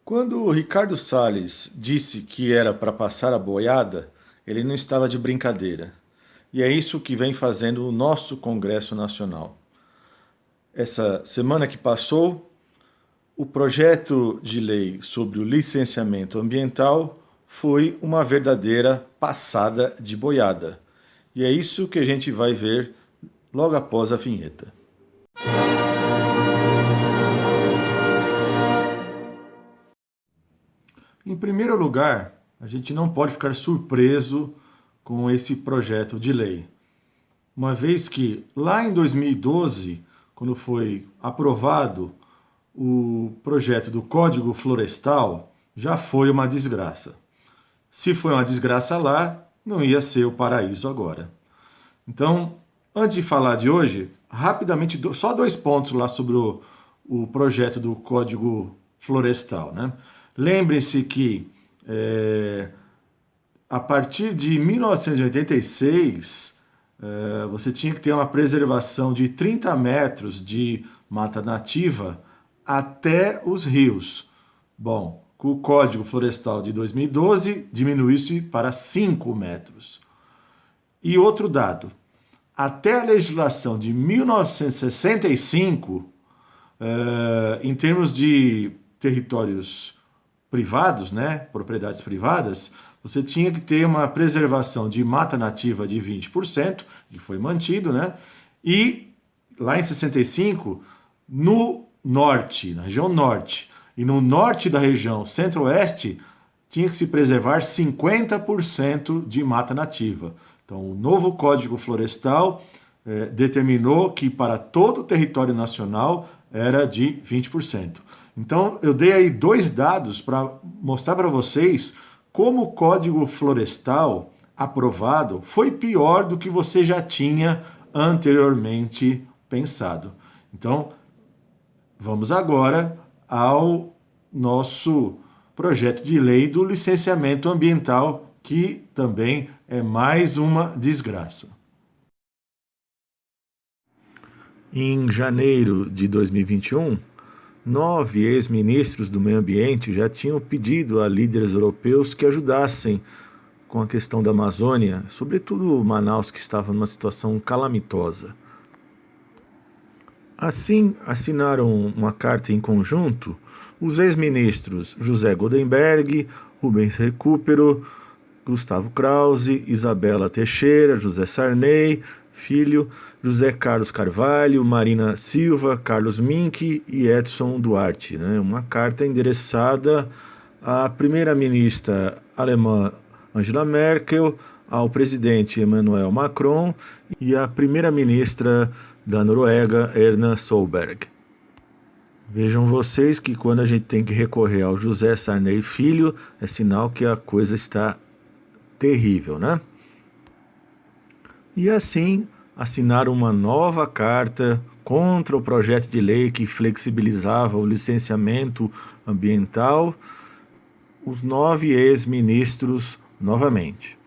Quando o Ricardo Salles disse que era para passar a boiada, ele não estava de brincadeira. E é isso que vem fazendo o nosso Congresso Nacional. Essa semana que passou, o projeto de lei sobre o licenciamento ambiental foi uma verdadeira passada de boiada. E é isso que a gente vai ver logo após a vinheta. Em primeiro lugar, a gente não pode ficar surpreso com esse projeto de lei, uma vez que lá em 2012, quando foi aprovado o projeto do Código Florestal, já foi uma desgraça. Se foi uma desgraça lá, não ia ser o paraíso agora. Então, antes de falar de hoje, rapidamente, só dois pontos lá sobre o projeto do Código Florestal, né? Lembre-se que a partir de 1986, você tinha que ter uma preservação de 30 metros de mata nativa até os rios. Bom, com o Código Florestal de 2012, diminuiu-se para 5 metros. E outro dado, até a legislação de 1965, em termos de territórios privados, né, propriedades privadas, você tinha que ter uma preservação de mata nativa de 20%, que foi mantido, né? E lá em 65, no norte, na região norte, e no norte da região centro-oeste, tinha que se preservar 50% de mata nativa. Então, o novo Código Florestal determinou que para todo o território nacional era de 20%. Então, eu dei aí dois dados para mostrar para vocês como o Código Florestal aprovado foi pior do que você já tinha anteriormente pensado. Então, vamos agora ao nosso projeto de lei do licenciamento ambiental, que também é mais uma desgraça. Em janeiro de 2021, 9 ex-ministros do meio ambiente já tinham pedido a líderes europeus que ajudassem com a questão da Amazônia, sobretudo Manaus, que estava numa situação calamitosa. Assim, assinaram uma carta em conjunto os ex-ministros José Goldenberg, Rubens Recupero, Gustavo Krause, Isabela Teixeira, José Sarney, Filho, José Carlos Carvalho, Marina Silva, Carlos Mink e Edson Duarte. Né? Uma carta endereçada à primeira-ministra alemã Angela Merkel, ao presidente Emmanuel Macron e à primeira-ministra da Noruega, Erna Solberg. Vejam vocês que quando a gente tem que recorrer ao José Sarney Filho, é sinal que a coisa está terrível, né? E assim assinaram uma nova carta contra o projeto de lei que flexibilizava o licenciamento ambiental, os 9 ex-ministros novamente.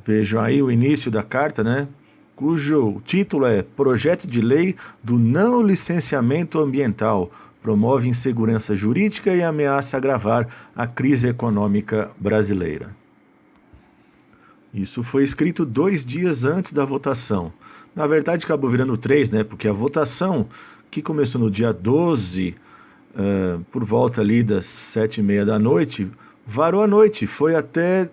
Vejam aí o início da carta, né? Cujo título é Projeto de Lei do Não Licenciamento Ambiental, promove insegurança jurídica e ameaça agravar a crise econômica brasileira. Isso foi escrito 2 dias antes da votação. Na verdade, acabou virando 3, né? Porque a votação, que começou no dia 12, por volta ali das 7h30 da noite, varou a noite, foi até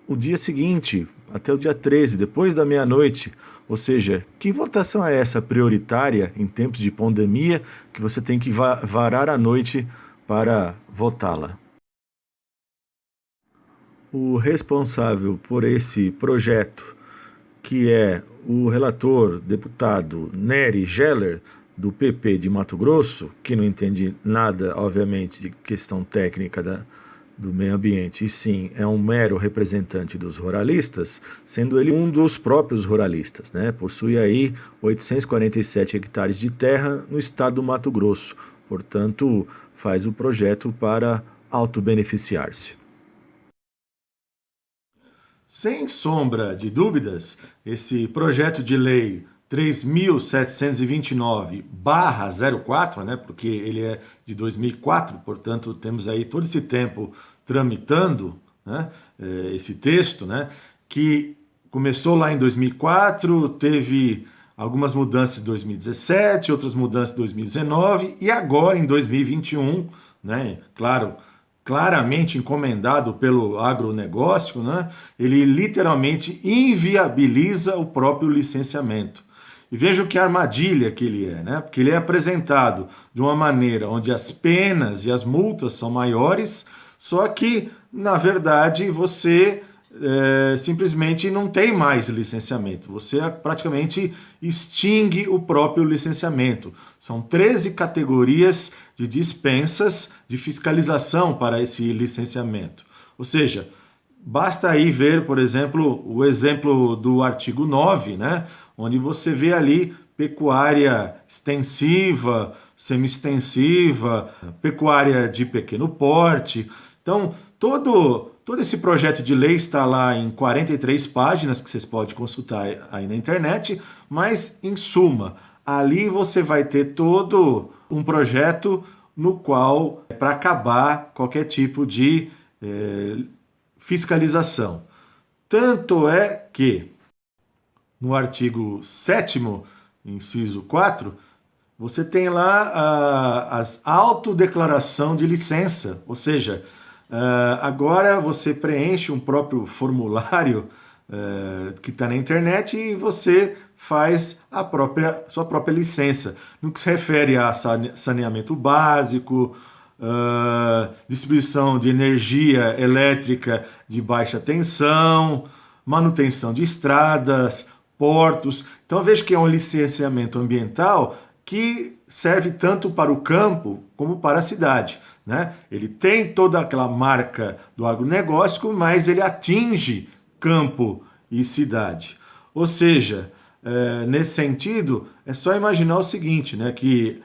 o dia seguinte, até o dia 13, depois da meia-noite. Ou seja, que votação é essa prioritária em tempos de pandemia que você tem que varar a noite para votá-la? O responsável por esse projeto, que é o relator, deputado Nery Geller, do PP de Mato Grosso, que não entende nada, obviamente, de questão técnica do meio ambiente, e sim é um mero representante dos ruralistas, sendo ele um dos próprios ruralistas, né? Possui aí 847 hectares de terra no estado do Mato Grosso, portanto, faz o projeto para autobeneficiar-se. Sem sombra de dúvidas, esse projeto de lei 3.729/04, né, porque ele é de 2004, portanto temos aí todo esse tempo tramitando, né, esse texto, né, que começou lá em 2004, teve algumas mudanças em 2017, outras mudanças em 2019 e agora em 2021, né, claro, claramente encomendado pelo agronegócio, né, ele literalmente inviabiliza o próprio licenciamento. E veja que armadilha que ele é, né? Porque ele é apresentado de uma maneira onde as penas e as multas são maiores, só que, na verdade, você simplesmente não tem mais licenciamento. Você praticamente extingue o próprio licenciamento. São 13 categorias de dispensas de fiscalização para esse licenciamento. Ou seja, basta aí ver, por exemplo, o exemplo do artigo 9, né, onde você vê ali pecuária extensiva, semi-extensiva, pecuária de pequeno porte. Então, todo esse projeto de lei está lá em 43 páginas, que vocês podem consultar aí na internet, mas, em suma, ali você vai ter todo um projeto no qual é para acabar qualquer tipo de fiscalização. Tanto é que, no artigo 7º, inciso 4, você tem lá as autodeclaração de licença, ou seja, agora você preenche um próprio formulário que está na internet e você faz sua própria licença, no que se refere a saneamento básico, distribuição de energia elétrica de baixa tensão, manutenção de estradas, portos. Então veja que é um licenciamento ambiental que serve tanto para o campo como para a cidade, né? Ele tem toda aquela marca do agronegócio, mas ele atinge campo e cidade. Ou seja, nesse sentido, é só imaginar o seguinte, né, que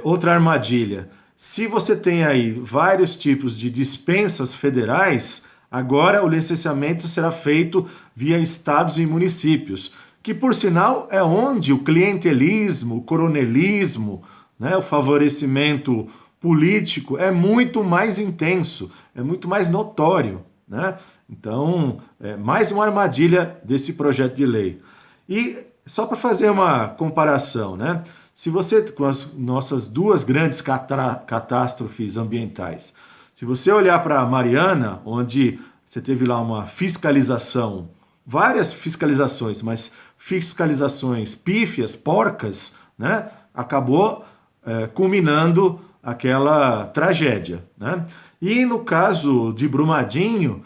outra armadilha. Se você tem aí vários tipos de dispensas federais, agora o licenciamento será feito via estados e municípios, que por sinal é onde o clientelismo, o coronelismo, né, o favorecimento político é muito mais intenso, é muito mais notório, né? Então, mais uma armadilha desse projeto de lei. E só para fazer uma comparação, né? Se você, com as nossas duas grandes catástrofes ambientais, se você olhar para a Mariana, onde você teve lá uma fiscalização, várias fiscalizações, mas fiscalizações pífias, porcas, né? Acabou culminando aquela tragédia, né? E no caso de Brumadinho,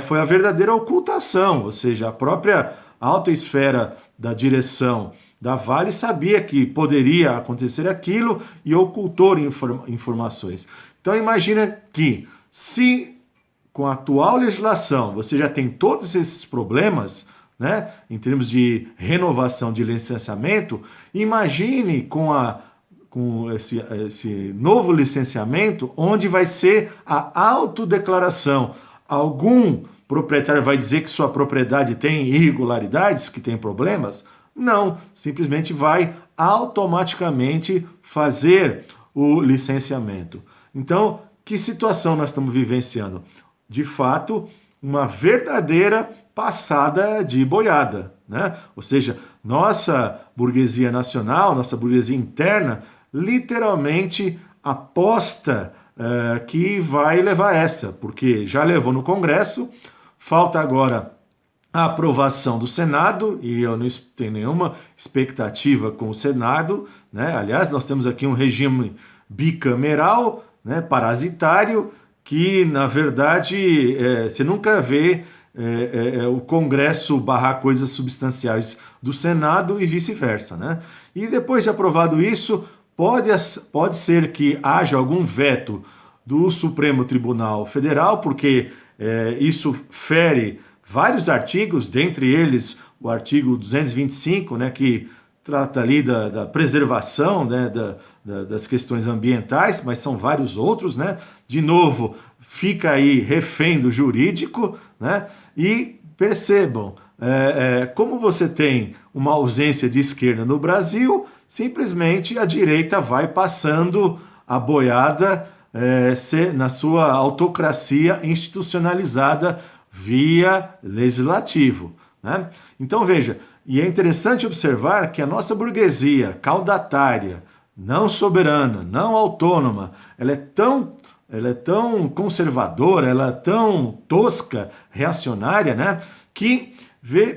foi a verdadeira ocultação, ou seja, a própria alta esfera da direção da Vale sabia que poderia acontecer aquilo e ocultou informações. Então imagina que se com a atual legislação você já tem todos esses problemas, né, em termos de renovação de licenciamento, imagine com esse novo licenciamento, onde vai ser a autodeclaração. Algum proprietário vai dizer que sua propriedade tem irregularidades, que tem problemas? Não, simplesmente vai automaticamente fazer o licenciamento. Então, que situação nós estamos vivenciando? De fato, uma verdadeira passada de boiada, né? Ou seja, nossa burguesia nacional, nossa burguesia interna, literalmente aposta que vai levar essa, porque já levou no Congresso, falta agora a aprovação do Senado, e eu não tenho nenhuma expectativa com o Senado, né? Aliás, nós temos aqui um regime bicameral, né, parasitário, que, na verdade, você nunca vê o Congresso barrar coisas substanciais do Senado e vice-versa, né? E depois de aprovado isso, pode ser que haja algum veto do Supremo Tribunal Federal, porque isso fere vários artigos, dentre eles o artigo 225, né, que trata ali da preservação, né, das questões ambientais, mas são vários outros, né? De novo, fica aí refém do jurídico, né? E percebam, como você tem uma ausência de esquerda no Brasil, simplesmente a direita vai passando a boiada na sua autocracia institucionalizada via legislativo, né? Então veja, e é interessante observar que a nossa burguesia caudatária, não soberana, não autônoma, ela é tão conservadora, ela é tão tosca, reacionária, né? Que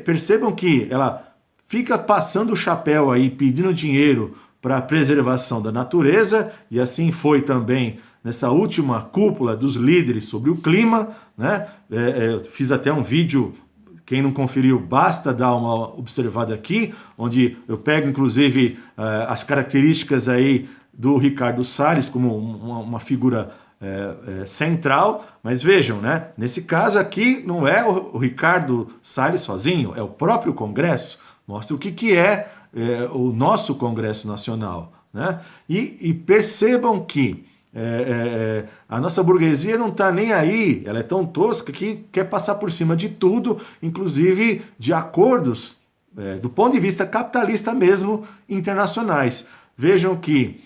percebam que ela fica passando o chapéu aí, pedindo dinheiro para a preservação da natureza, e assim foi também nessa última cúpula dos líderes sobre o clima, né? Eu fiz até um vídeo, quem não conferiu, basta dar uma observada aqui, onde eu pego inclusive as características aí do Ricardo Salles como uma figura central, mas vejam, né? Nesse caso aqui não é o Ricardo Salles sozinho, é o próprio Congresso. Mostra o que é o nosso Congresso Nacional, né? E percebam que a nossa burguesia não está nem aí, ela é tão tosca que quer passar por cima de tudo, inclusive de acordos do ponto de vista capitalista mesmo, internacionais. Vejam que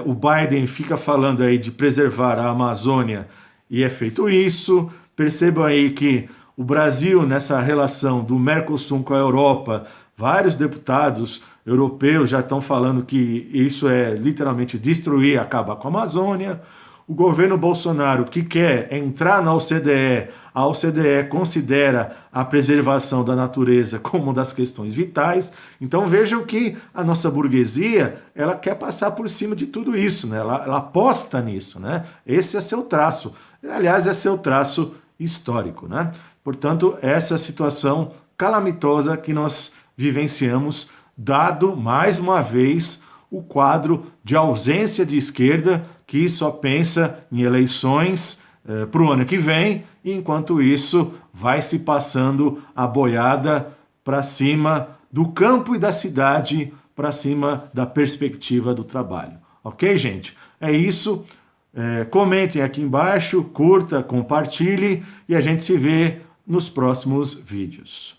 o Biden fica falando aí de preservar a Amazônia e é feito isso. Percebam aí que o Brasil, nessa relação do Mercosul com a Europa, vários deputados europeus já estão falando que isso é literalmente destruir, acabar com a Amazônia. O governo Bolsonaro, que quer entrar na OCDE, a OCDE considera a preservação da natureza como uma das questões vitais. Então vejam que a nossa burguesia, ela quer passar por cima de tudo isso, né? Ela aposta nisso, né? Esse é seu traço. Aliás, é seu traço histórico, né? Portanto, essa situação calamitosa que nós vivenciamos, dado, mais uma vez, o quadro de ausência de esquerda que só pensa em eleições para o ano que vem, e enquanto isso vai se passando a boiada para cima do campo e da cidade, para cima da perspectiva do trabalho. Ok, gente? É isso. Comentem aqui embaixo, curta, compartilhe e a gente se vê nos próximos vídeos.